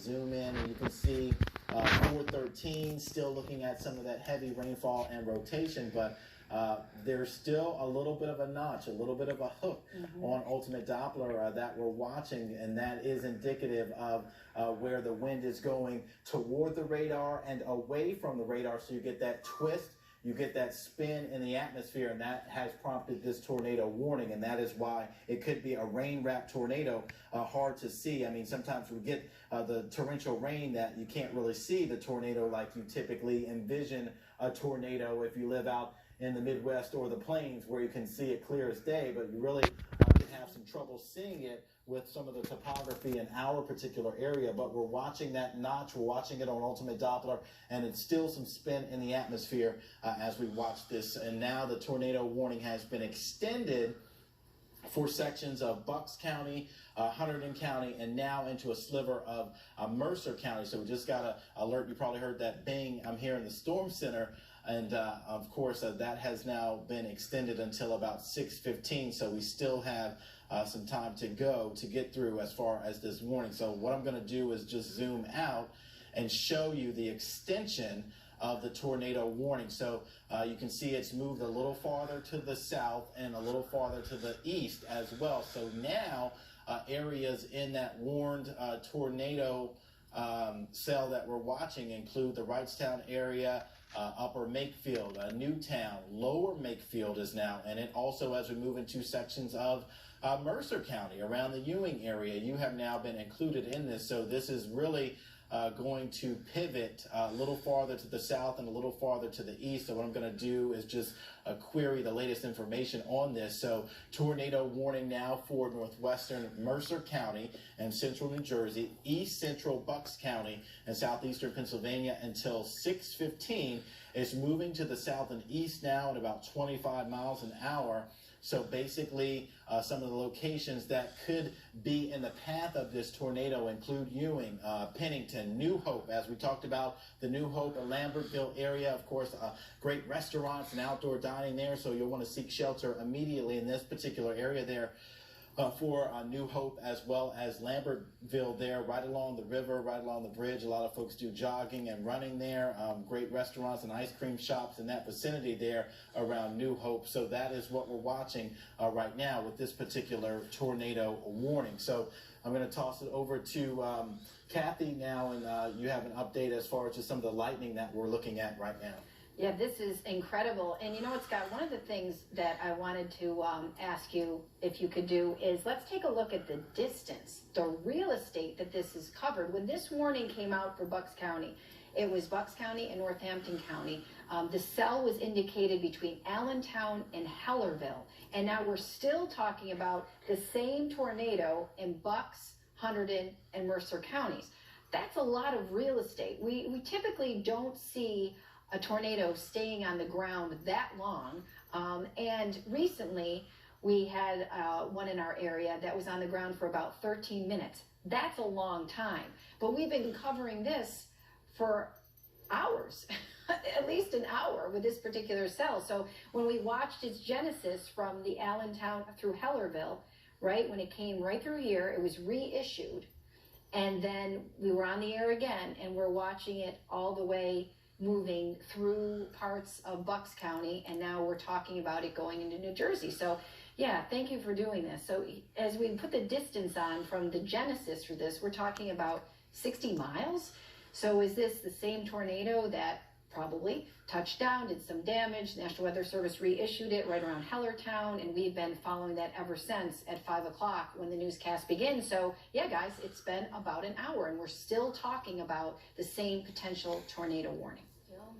zoom in, and you can see 413 still looking at some of that heavy rainfall and rotation, but there's still a little bit of a notch, a little bit of a hook on ultimate Doppler that we're watching, and that is indicative of where the wind is going toward the radar and away from the radar, so you get that twist, you get that spin in the atmosphere, and that has prompted this tornado warning, and that is why it could be a rain-wrapped tornado, hard to see. I mean, sometimes we get the torrential rain that you can't really see the tornado like you typically envision a tornado if you live out in the Midwest or the plains where you can see it clear as day, but you really can have some trouble seeing it with some of the topography in our particular area. But we're watching that notch, we're watching it on ultimate Doppler, and it's still some spin in the atmosphere as we watch this. And now the tornado warning has been extended for sections of Bucks County, Hunterdon County, and now into a sliver of Mercer County. So we just got an alert. You probably heard that bang. I'm here in the Storm Center. And of course, that has now been extended until about 6:15. So we still have some time to go to get through as far as this warning. So what I'm going to do is just zoom out and show you the extension of the tornado warning. So you can see it's moved a little farther to the south and a little farther to the east as well. So now areas in that warned tornado cell that we're watching include the Wrightstown area, Upper Makefield, Newtown, Lower Makefield is now in it. Also, as we move into sections of Mercer County, around the Ewing area, you have now been included in this. So this is really going to pivot a little farther to the south and a little farther to the east. So what I'm going to do is just query the latest information on this. So tornado warning now for northwestern Mercer County and central New Jersey, east central Bucks County, and southeastern Pennsylvania until 6:15. It's moving to the south and east now at about 25 miles an hour. So basically, some of the locations that could be in the path of this tornado include Ewing, Pennington, New Hope, as we talked about, the New Hope and Lambertville area. Of course, great restaurants and outdoor dining there, so you'll want to seek shelter immediately in this particular area there for New Hope, as well as Lambertville there, right along the river, right along the bridge. A lot of folks do jogging and running there. Great restaurants and ice cream shops in that vicinity there around New Hope. So that is what we're watching right now with this particular tornado warning. So I'm going to toss it over to Kathy now, and you have an update as far as just some of the lightning that we're looking at right now. Yeah, this is incredible. And you know what, Scott, one of the things that I wanted to ask you if you could do is let's take a look at the distance, the real estate that this is covered. When this warning came out for Bucks County, it was Bucks County and Northampton County. The cell was indicated between Allentown and Hellerville. And now we're still talking about the same tornado in Bucks, Hunterdon, and Mercer counties. That's a lot of real estate. We typically don't see a tornado staying on the ground that long. And recently we had one in our area that was on the ground for about 13 minutes. That's a long time. But we've been covering this for hours, at least an hour with this particular cell. So when we watched its genesis from the Allentown through Hellerville, right, when it came right through here, it was reissued. And then we were on the air again, and we're watching it all the way moving through parts of Bucks County, and now we're talking about it going into New Jersey. So yeah, thank you for doing this. So as we put the distance on from the genesis for this, we're talking about 60 miles. So is this the same tornado that probably touched down, did some damage? The National Weather Service reissued it right around Hellertown, and we've been following that ever since at 5 o'clock when the newscast begins. So yeah, guys, it's been about an hour, and we're still talking about the same potential tornado warning.